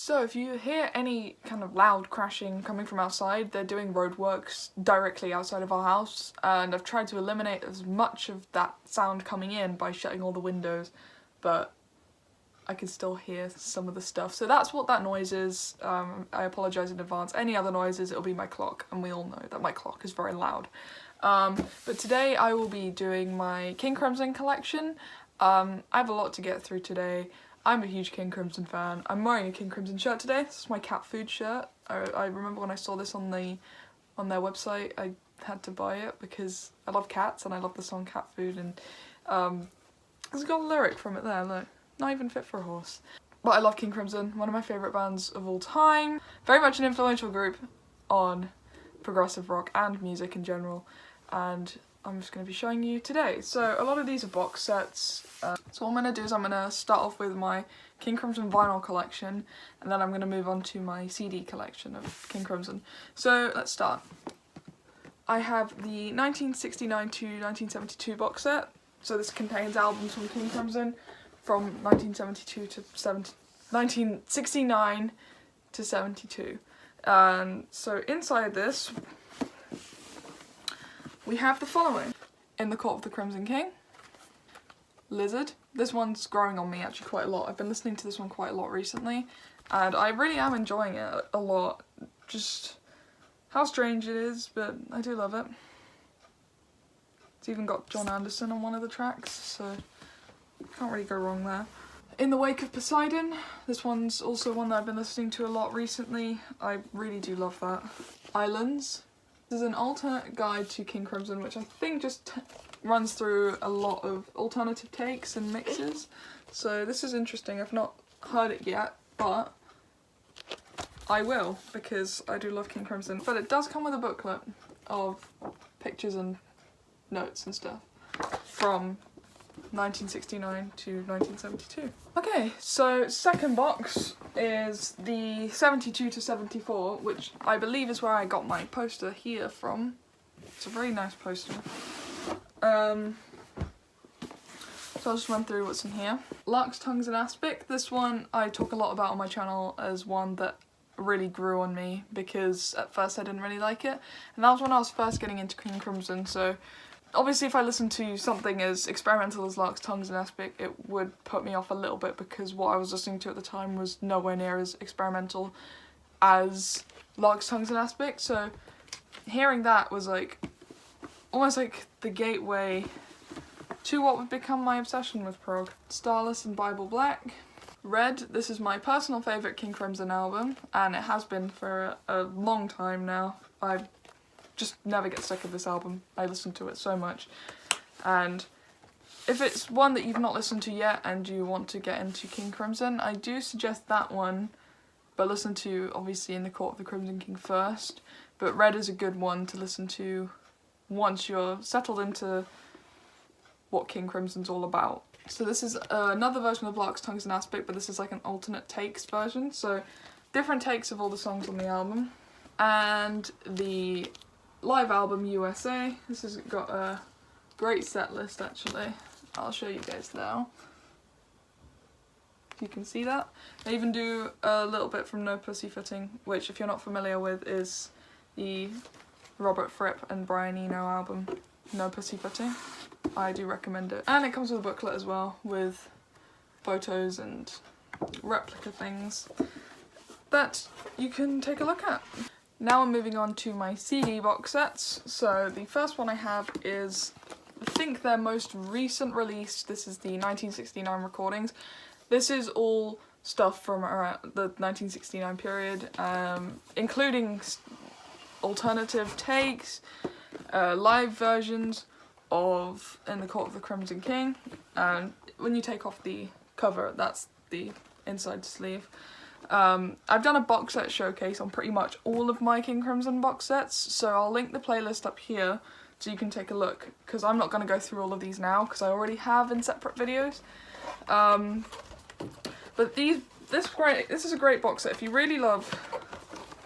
So if you hear any kind of loud crashing coming from outside, they're doing roadworks directly outside of our house, and I've tried to eliminate as much of that sound coming in by shutting all the windows, but I can still hear some of the stuff. So that's what that noise is. I apologise in advance. Any other noises, it'll be my clock, and we all know that my clock is very loud. But today I will be doing my King Crimson collection. I have a lot to get through today. I'm a huge King Crimson fan. I'm wearing a King Crimson shirt today. This is my cat food shirt. I remember when I saw this on their website, I had to buy it because I love cats and I love the song Cat Food, and it's got a lyric from it there, look. Not even fit for a horse. But I love King Crimson, one of my favourite bands of all time. Very much an influential group on progressive rock and music in general, and I'm just going to be showing you today. So a lot of these are box sets. So what I'm going to do is I'm going to start off with my King Crimson vinyl collection, and then I'm going to move on to my CD collection of King Crimson. So let's start. I have the 1969 to 1972 box set. So this contains albums from King Crimson from 1972 to 1969 to 72. So inside this, we have the following. In the Court of the Crimson King, Lizard. This one's growing on me actually quite a lot. I've been listening to this one quite a lot recently, and I really am enjoying it a lot. Just how strange it is, but I do love it. It's even got John Anderson on one of the tracks, so can't really go wrong there. In the Wake of Poseidon, this one's also one that I've been listening to a lot recently. I really do love that. Islands. This is an alternate guide to King Crimson, which I think just runs through a lot of alternative takes and mixes. So this is interesting. I've not heard it yet, but I will, because I do love King Crimson. But it does come with a booklet of pictures and notes and stuff from 1969 to 1972. Okay, so second box is the 72 to 74, which I believe is where I got my poster here from. It's a very nice poster. So I'll just run through what's in here. Lark's Tongues and Aspic. This one I talk a lot about on my channel as one that really grew on me, because at first I didn't really like it, and that was when I was first getting into King Crimson. So obviously if I listened to something as experimental as Lark's Tongues and Aspic, it would put me off a little bit, because what I was listening to at the time was nowhere near as experimental as Lark's Tongues and Aspic. So hearing that was like almost like the gateway to what would become my obsession with prog. Starless and Bible Black. Red. This is my personal favourite King Crimson album, and it has been for a long time now. I just never get sick of this album. I listen to it so much, and if it's one that you've not listened to yet and you want to get into King Crimson, I do suggest that one, but listen to obviously In the Court of the Crimson King first. But Red is a good one to listen to once you're settled into what King Crimson's all about. So this is another version of Lark's Tongues and Aspic, but this is like an alternate takes version, so different takes of all the songs on the album. And the live album USA. This has got a great set list actually. I'll show you guys now. If you can see that. I even do a little bit from No Pussyfooting, which if you're not familiar with is the Robert Fripp and Brian Eno album, No Pussyfooting. I do recommend it. And it comes with a booklet as well, with photos and replica things that you can take a look at. Now I'm moving on to my CD box sets. So the first one I have is, I think, their most recent release. This is the 1969 recordings. This is all stuff from around the 1969 period, including alternative takes, live versions of In the Court of the Crimson King, and when you take off the cover, that's the inside sleeve. I've done a box set showcase on pretty much all of my King Crimson box sets, so I'll link the playlist up here so you can take a look, because I'm not going to go through all of these now because I already have in separate videos. But this is a great box set if you really love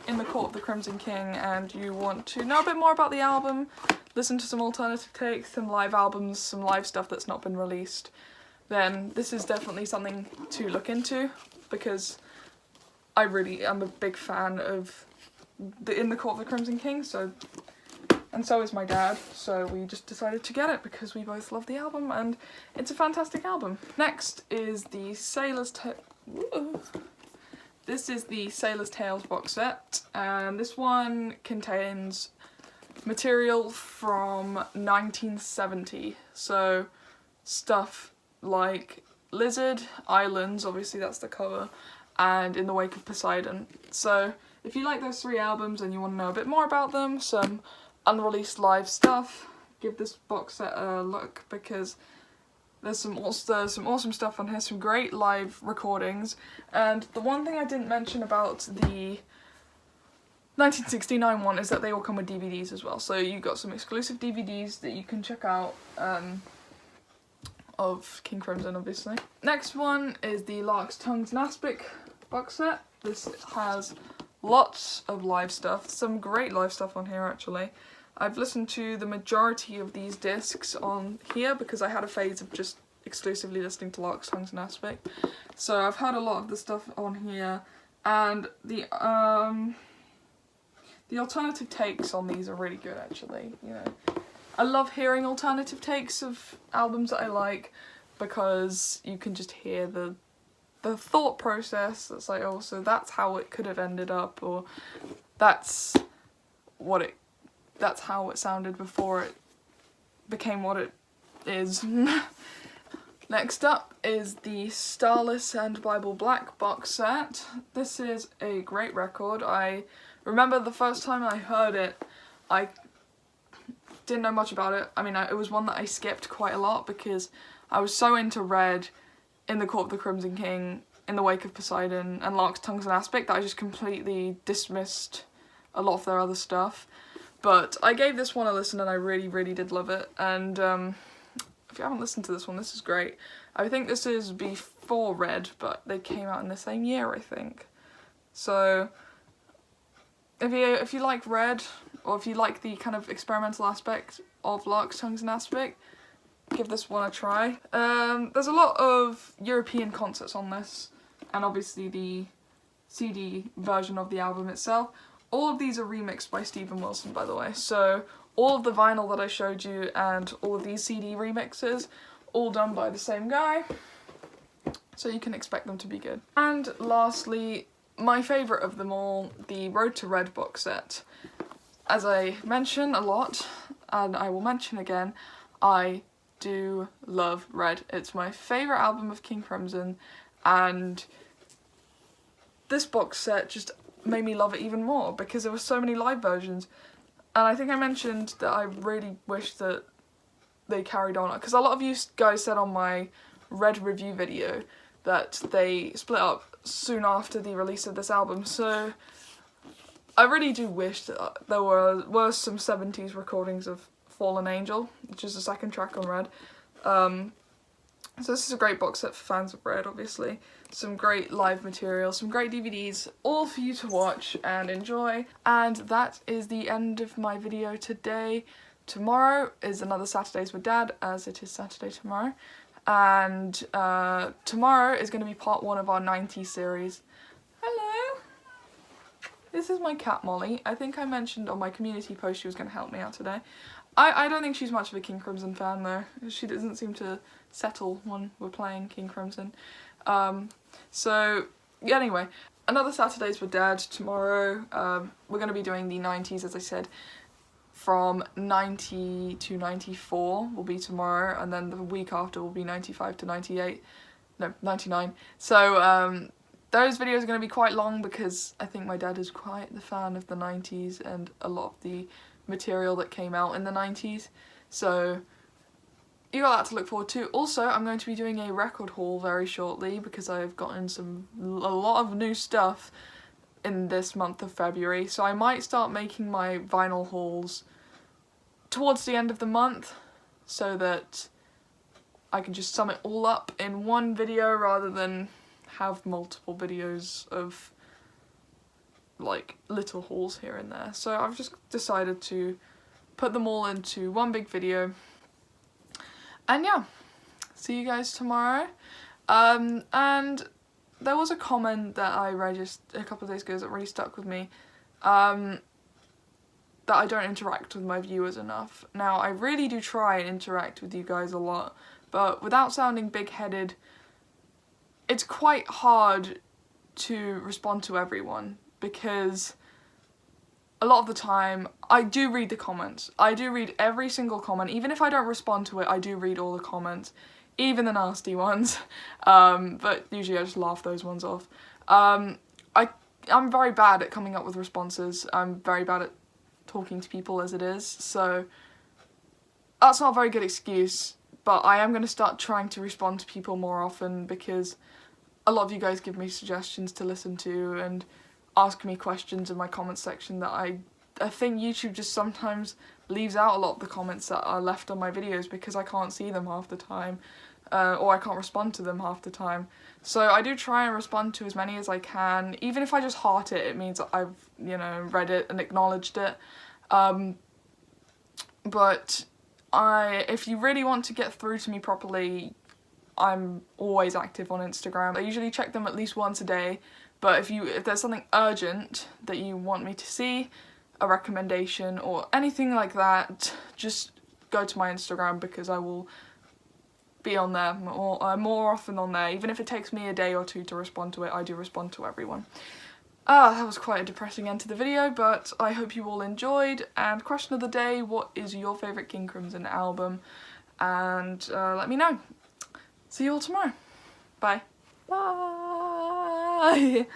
In the Court of the Crimson King and you want to know a bit more about the album, listen to some alternative takes, some live albums, some live stuff that's not been released, then this is definitely something to look into, because I really am a big fan of In the Court of the Crimson King, and so is my dad, so we just decided to get it because we both love the album and it's a fantastic album. Next is the This is the Sailor's Tales box set, and this one contains material from 1970, so stuff like Lizard, Islands, obviously that's the cover, and In the Wake of Poseidon. So if you like those 3 albums and you want to know a bit more about them, some unreleased live stuff, give this box set a look because there's some awesome stuff on here, some great live recordings. And the one thing I didn't mention about the 1969 one is that they all come with DVDs as well, so you got some exclusive DVDs that you can check out of King Crimson, obviously. Next one is the Lark's Tongues and Aspic box set. This has lots of live stuff, some great live stuff on here actually. I've listened to the majority of these discs on here because I had a phase of just exclusively listening to Lark's Tongues and Aspic. So I've had a lot of the stuff on here, and the alternative takes on these are really good actually. You know, I love hearing alternative takes of albums that I like because you can just hear the thought process. That's like, oh, so that's how it could have ended up, or that's how it sounded before it became what it is. Next up is the Starless and Bible Black box set. This is a great record. I remember the first time I heard it, I didn't know much about it. I mean, it was one that I skipped quite a lot because I was so into Red, In the Court of the Crimson King, In the Wake of Poseidon, and Lark's Tongues and Aspic that I just completely dismissed a lot of their other stuff. But I gave this one a listen and I really did love it. And if you haven't listened to this one, this is great. I think this is before Red, but they came out in the same year, I think. So if you like Red, or if you like the kind of experimental aspect of Lark's Tongues and Aspic, give this one a try. There's a lot of European concerts on this, and obviously the CD version of the album itself. All of these are remixed by Steven Wilson, by the way, so all of the vinyl that I showed you and all of these CD remixes, all done by the same guy, so you can expect them to be good. And lastly, my favourite of them all, the Road to Red box set. As I mention a lot, and I will mention again, I do love Red. It's my favourite album of King Crimson, and this box set just made me love it even more because there were so many live versions. And I think I mentioned that I really wish that they carried on, because a lot of you guys said on my Red review video that they split up soon after the release of this album, so I really do wish that there were some 70s recordings of Fallen Angel, which is the second track on Red. So this is a great box set for fans of Red, obviously. Some great live material, some great DVDs, all for you to watch and enjoy. And that is the end of my video today. Tomorrow is another Saturdays with Dad, as it is Saturday tomorrow. And tomorrow is going to be part 1 of our 90s series. Hello! This is my cat Molly. I think I mentioned on my community post she was going to help me out today. I don't think she's much of a King Crimson fan though. She doesn't seem to settle when we're playing King Crimson. So yeah, anyway, another Saturdays with Dad tomorrow. We're going to be doing the 90s, as I said. From 90 to 94 will be tomorrow, and then the week after will be 95 to 98. No, 99. So those videos are going to be quite long because I think my dad is quite the fan of the 90s and a lot of the material that came out in the 90s. So you got that to look forward to. Also, I'm going to be doing a record haul very shortly because I've gotten a lot of new stuff in this month of February. So I might start making my vinyl hauls towards the end of the month so that I can just sum it all up in one video rather than have multiple videos of like little hauls here and there. So I've just decided to put them all into one big video. And yeah, see you guys tomorrow. And there was a comment that I read just a couple of days ago that really stuck with me, that I don't interact with my viewers enough. Now, I really do try and interact with you guys a lot, but without sounding big-headed, it's quite hard to respond to everyone, because a lot of the time, I do read the comments. I do read every single comment. Even if I don't respond to it, I do read all the comments, even the nasty ones, but usually I just laugh those ones off. I'm very bad at coming up with responses. I'm very bad at talking to people as it is, so that's not a very good excuse, but I am going to start trying to respond to people more often, because a lot of you guys give me suggestions to listen to and ask me questions in my comment section that I think YouTube just sometimes leaves out a lot of the comments that are left on my videos because I can't see them half the time, or I can't respond to them half the time. So I do try and respond to as many as I can. Even if I just heart it, it means that I've, you know, read it and acknowledged it. But if you really want to get through to me properly, I'm always active on Instagram. I usually check them at least once a day, but if there's something urgent that you want me to see, a recommendation or anything like that, just go to my Instagram, because I will be on there more often on there. Even if it takes me a day or two to respond to it, I do respond to everyone. That was quite a depressing end to the video, but I hope you all enjoyed. And question of the day, what is your favourite King Crimson album? And let me know. See you all tomorrow. Bye. Bye.